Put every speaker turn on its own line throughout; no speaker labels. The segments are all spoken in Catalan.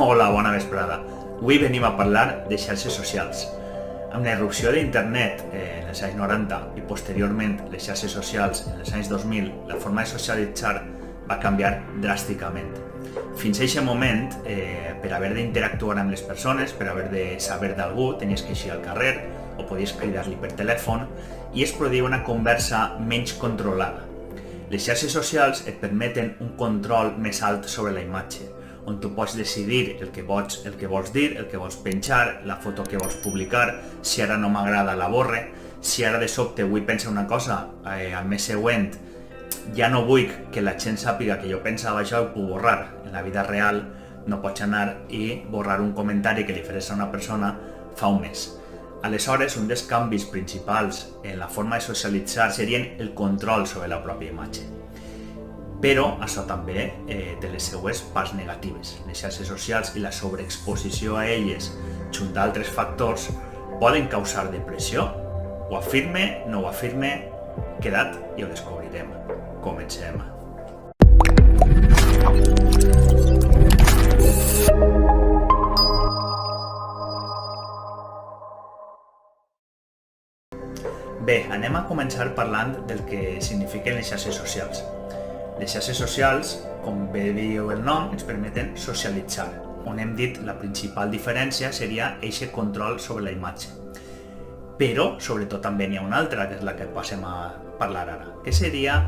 Hola, bona vesprada. Avui venim a parlar de xarxes socials. Amb la irrupció d'internet en els anys 90 i posteriorment les xarxes socials en els anys 2000, la forma de socialitzar va canviar dràsticament. Fins a aquest moment, per haver d'interactuar amb les persones, per haver de saber d'algú, tenies que eixir al carrer o podies cridar-li per telèfon i es produïa una conversa menys controlada. Les xarxes socials et permeten un control més alt sobre la imatge, on tu pots decidir el que vols dir, el que vols penjar, la foto que vols publicar, si ara no m'agrada la borre, si ara de sobte vull pensar una cosa, al mes següent ja no vull que la gent sàpiga que jo pensava això, ho puc borrar. En la vida real no pots anar i borrar un comentari que li fes a una persona fa un mes. Aleshores, un dels canvis principals en la forma de socialitzar serien el control sobre la pròpia imatge. Però això també té les seues parts negatives. Les xarxes socials i la sobreexposició a elles, junt d'altres factors, poden causar depressió. Ho afirme, no ho afirme, queda't i ho descobrirem. Comencem. Bé, anem a començar parlant del que signifiquen les xarxes socials. Les xarxes socials, com bé diu el nom, ens permeten socialitzar, on hem dit la principal diferència seria aquest control sobre la imatge. Però, sobretot, també n'hi ha una altra, que és la que passem a parlar ara, que seria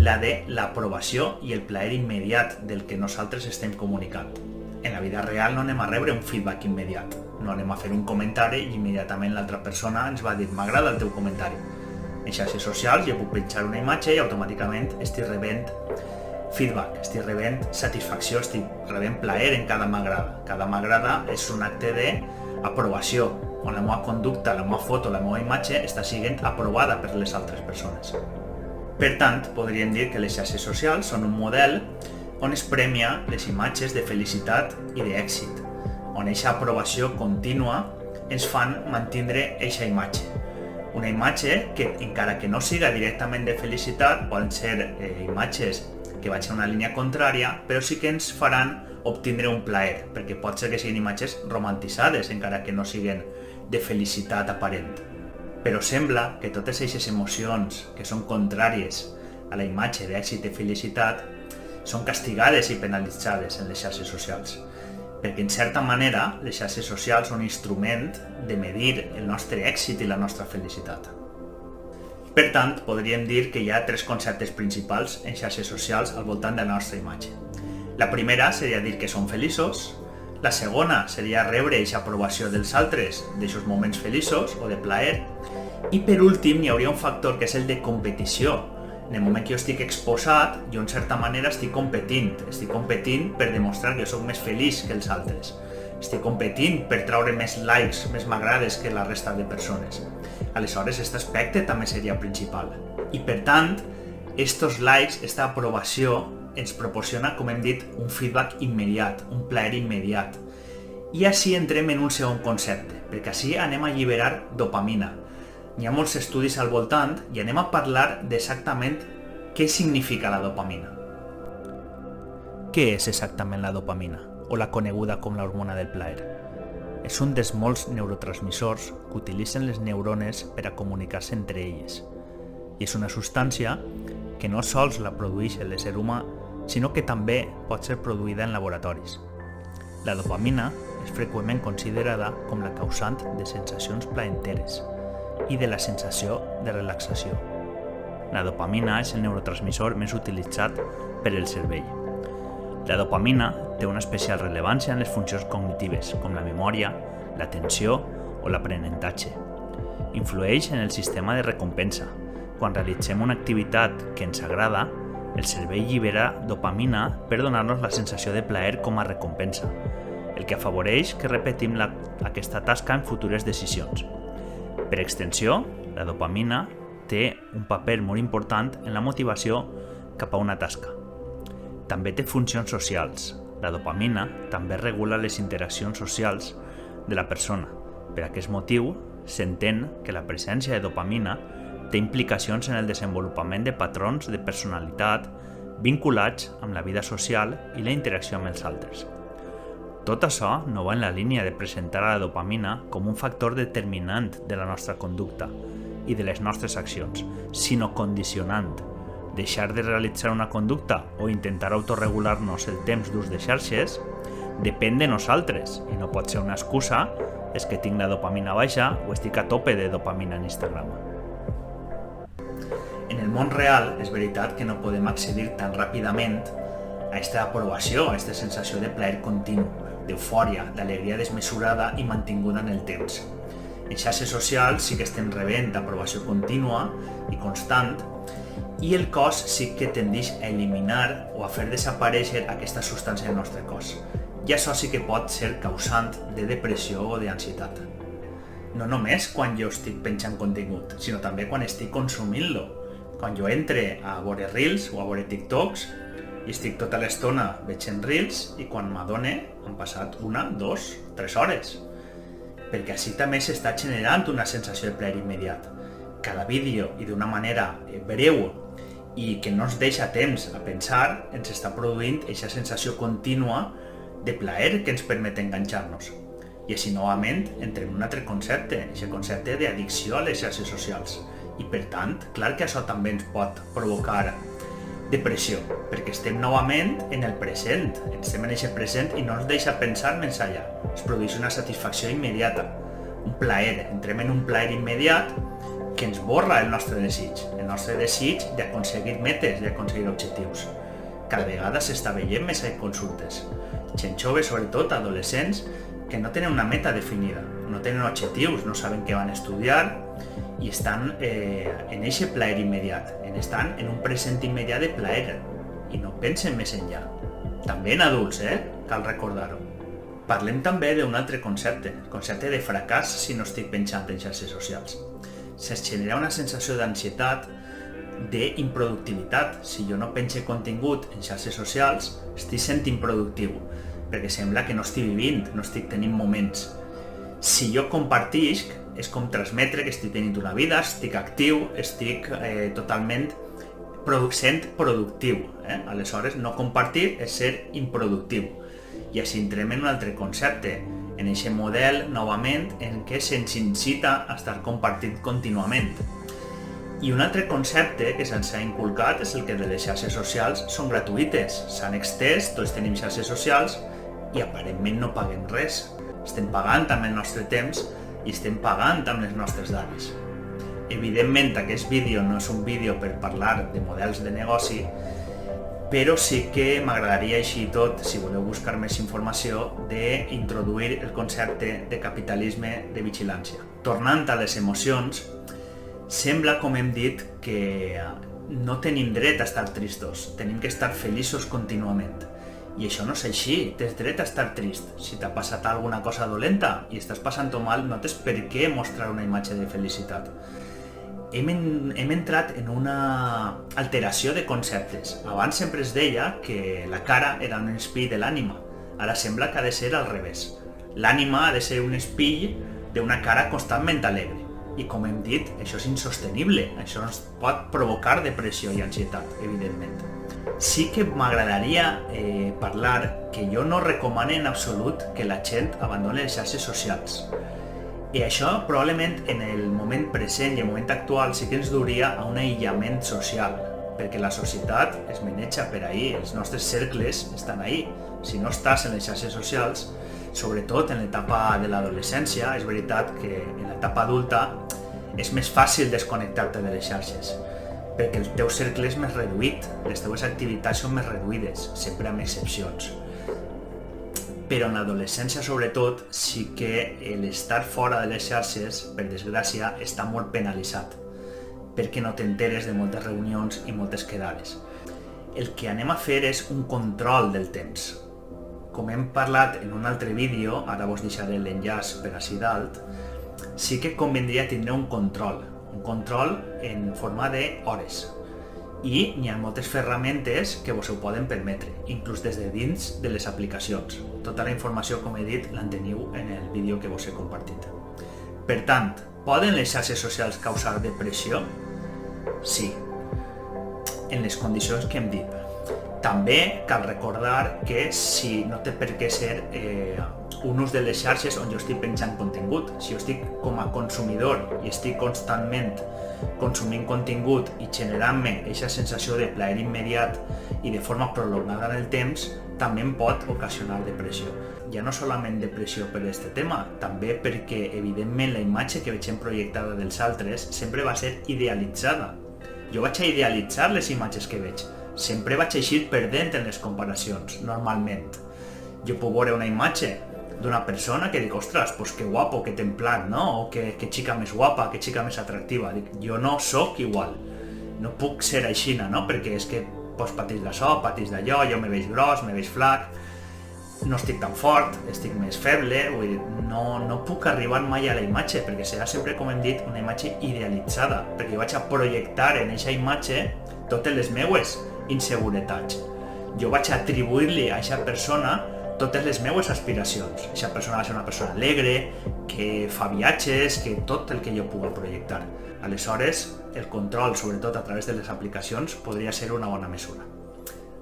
la de l'aprovació i el plaer immediat del que nosaltres estem comunicant. En la vida real no anem a rebre un feedback immediat, no anem a fer un comentari i immediatament l'altra persona ens va dir «m'agrada el teu comentari». En xarxes socials jo puc penjar una imatge i automàticament estic rebent feedback, estic rebent satisfacció, estic rebent plaer en cada m'agrada. Cada m'agrada és un acte d'aprovació, on la meva conducta, la meva foto, la meva imatge està sent aprovada per les altres persones. Per tant, podríem dir que les xarxes socials són un model on es premia les imatges de felicitat i d'èxit, on aquesta aprovació contínua ens fan mantindre aquesta imatge. Una imatge que, encara que no siga directament de felicitat, poden ser imatges que vagin a una línia contrària, però sí que ens faran obtindre un plaer, perquè pot ser que siguin imatges romantitzades, encara que no siguin de felicitat aparent. Però sembla que totes aquestes emocions que són contràries a la imatge d'èxit i felicitat són castigades i penalitzades en les xarxes socials, perquè en certa manera les xarxes socials són un instrument de medir el nostre èxit i la nostra felicitat. Per tant, podríem dir que hi ha tres conceptes principals en xarxes socials al voltant de la nostra imatge. La primera seria dir que som feliços, la segona seria rebre aquesta aprovació dels altres d'aixòs moments feliços o de plaer, i per últim hi hauria un factor que és el de competició. En el moment que jo estic exposat, jo en certa manera estic competint per demostrar que jo soc més feliç que els altres. Estic competint per treure més likes, més m'agrades que la resta de persones. Aleshores, aquest aspecte també seria principal. I per tant, estos likes, esta aprovació, ens proporciona, com hem dit, un feedback immediat, un plaer immediat. I així entrem en un segon concepte, perquè així anem a alliberar dopamina. Hi ha molts estudis al voltant i anem a parlar d'exactament què significa la dopamina. Què és exactament la dopamina, o la coneguda com l'hormona del plaer? És un dels molts neurotransmissors que utilitzen les neurones per a comunicar-se entre elles. I és una substància que no sols la produeix l'ésser humà, sinó que també pot ser produïda en laboratoris. La dopamina és freqüentment considerada com la causant de sensacions plaenteres i de la sensació de relaxació. La dopamina és el neurotransmissor més utilitzat per el cervell. La dopamina té una especial rellevància en les funcions cognitives, com la memòria, l'atenció o l'aprenentatge. Influeix en el sistema de recompensa. Quan realitzem una activitat que ens agrada, el cervell llibera dopamina per donar-nos la sensació de plaer com a recompensa, el que afavoreix que repetim aquesta tasca en futures decisions. Per extensió, la dopamina té un paper molt important en la motivació cap a una tasca. També té funcions socials. La dopamina també regula les interaccions socials de la persona. Per aquest motiu, s'entén que la presència de dopamina té implicacions en el desenvolupament de patrons de personalitat vinculats amb la vida social i la interacció amb els altres. Tot això no va en la línia de presentar a la dopamina com un factor determinant de la nostra conducta i de les nostres accions, sinó condicionant. Deixar de realitzar una conducta o intentar autorregular-nos el temps d'ús de xarxes depèn de nosaltres i no pot ser una excusa és que tinc la dopamina baixa o estic a tope de dopamina en Instagram. En el món real és veritat que no podem accedir tan ràpidament a aquesta aprovació, a aquesta sensació de plaer continu, d'eufòria, d'alegria desmesurada i mantinguda en el temps. En xarxes socials sí que estem rebent aprovació contínua i constant i el cos sí que tendeix a eliminar o a fer desaparèixer aquesta substància del nostre cos. I això sí que pot ser causant de depressió o d'ansietat. No només quan jo estic penjant contingut, sinó també quan estic consumint-lo. Quan jo entre a veure Reels o a veure TikToks i estic tota l'estona veient Reels i quan m'adone han passat 1, 2, 3 hores. Perquè així també s'està generant una sensació de plaer immediat. Cada vídeo i d'una manera breu i que no ens deixa temps a pensar ens està produint aquesta sensació contínua de plaer que ens permet enganxar-nos. I així novament entrem en un altre concepte, aquest concepte d'addicció a les xarxes socials. I per tant, clar que això també ens pot provocar depressió, perquè estem novament en el present, estem en aquest present i no ens deixa pensar més enllà. Es produeix una satisfacció immediata, un plaer, entrem en un plaer immediat que ens borra el nostre desig d'aconseguir metes, d'aconseguir objectius. Cada vegada s'està veient més a consultes. Gent jove, sobretot adolescents, que no tenen una meta definida, no tenen objectius, no saben què van estudiar i estan en aquest plaer immediat, estan en un present immediat de plaer i no pensen més enllà. També en adults, cal recordar-ho. Parlem també d'un altre concepte, el concepte de fracàs si no estic penjant en xarxes socials. Es genera una sensació d'ansietat, d'improductivitat. Si jo no penjo contingut en xarxes socials, estic sent improductiu, perquè sembla que no estic vivint, no estic tenint moments. Si jo compartisc, és com transmetre que estic tenint una vida, estic actiu, estic totalment sent productiu. Aleshores, no compartir és ser improductiu. I així entrem en un altre concepte, en aquest model, novament, en què se'ns incita a estar compartint contínuament. I un altre concepte que se'ns ha inculcat és el que de les xarxes socials són gratuïtes. S'han extès, tots tenim xarxes socials i aparentment no paguem res. Estem pagant amb el nostre temps i estem pagant amb les nostres dades. Evidentment, aquest vídeo no és un vídeo per parlar de models de negoci, però sí que m'agradaria així tot, si voleu buscar més informació, d'introduir el concepte de capitalisme de vigilància. Tornant a les emocions, sembla, com hem dit, que no tenim dret a estar tristos, tenim que estar feliços contínuament. I això no és així, tens dret a estar trist. Si t'ha passat alguna cosa dolenta i estàs passant-ho mal, no tens per què mostrar una imatge de felicitat. Hem entrat en una alteració de conceptes. Abans sempre es deia que la cara era un espill de l'ànima. Ara sembla que ha de ser al revés. L'ànima ha de ser un espill d'una cara constantment alegre. I com hem dit, això és insostenible. Això ens pot provocar depressió i ansietat, evidentment. Sí que m'agradaria parlar que jo no recomano en absolut que la gent abandoni les xarxes socials. I això probablement en el moment present i el moment actual sí que ens duria a un aïllament social, perquè la societat es maneja per ahí, els nostres cercles estan ahí. Si no estàs en les xarxes socials, sobretot en l'etapa de l'adolescència, és veritat que en l'etapa adulta és més fàcil desconnectar-te de les xarxes, perquè el teu cercle és més reduït, les teves activitats són més reduïdes, sempre amb excepcions. Però en l'adolescència, sobretot, sí que l'estar fora de les xarxes, per desgràcia, està molt penalitzat, perquè no t'enteres de moltes reunions i moltes quedades. El que anem a fer és un control del temps. Com hem parlat en un altre vídeo, ara vos deixaré l'enllaç per ací dalt, sí que convindria tindre un control en forma d'hores. I n'hi ha moltes ferramentes que vos ho poden permetre, inclús des de dins de les aplicacions. Tota la informació, com he dit, la teniu en el vídeo que vos he compartit. Per tant, poden les xarxes socials causar depressió? Sí, en les condicions que hem dit. També cal recordar que si no té per què ser un ús de les xarxes on jo estic penjant contingut. Si jo estic com a consumidor i estic constantment consumint contingut i generant-me aquesta sensació de plaer immediat i de forma prolongada en el temps, també em pot ocasionar depressió. Ja no solament depressió per aquest tema, també perquè evidentment la imatge que veiem projectada dels altres sempre va ser idealitzada. Jo vaig a idealitzar les imatges que veig. Sempre vaig eixir perdent en les comparacions, normalment. Jo puc veure una imatge d'una persona que dic, ostres, pues que guapo, que templat, no? O que xica més guapa, que xica més atractiva. Dic, jo no sóc igual. No puc ser aixina, no? Perquè és que pues, patís d'això, patís d'allò, jo me veig gros, me veig flac, no estic tan fort, estic més feble, vull dir, no puc arribar mai a la imatge, perquè serà sempre, com hem dit, una imatge idealitzada, perquè jo vaig a projectar en aquesta imatge totes les meues inseguretats. Jo vaig atribuir-li a aquesta persona totes les meues aspiracions. Aquesta persona va ser una persona alegre, que fa viatges, que tot el que jo pugui projectar. Aleshores, el control, sobretot a través de les aplicacions, podria ser una bona mesura.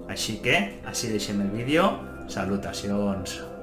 Així que, així deixem el vídeo. Salutacions!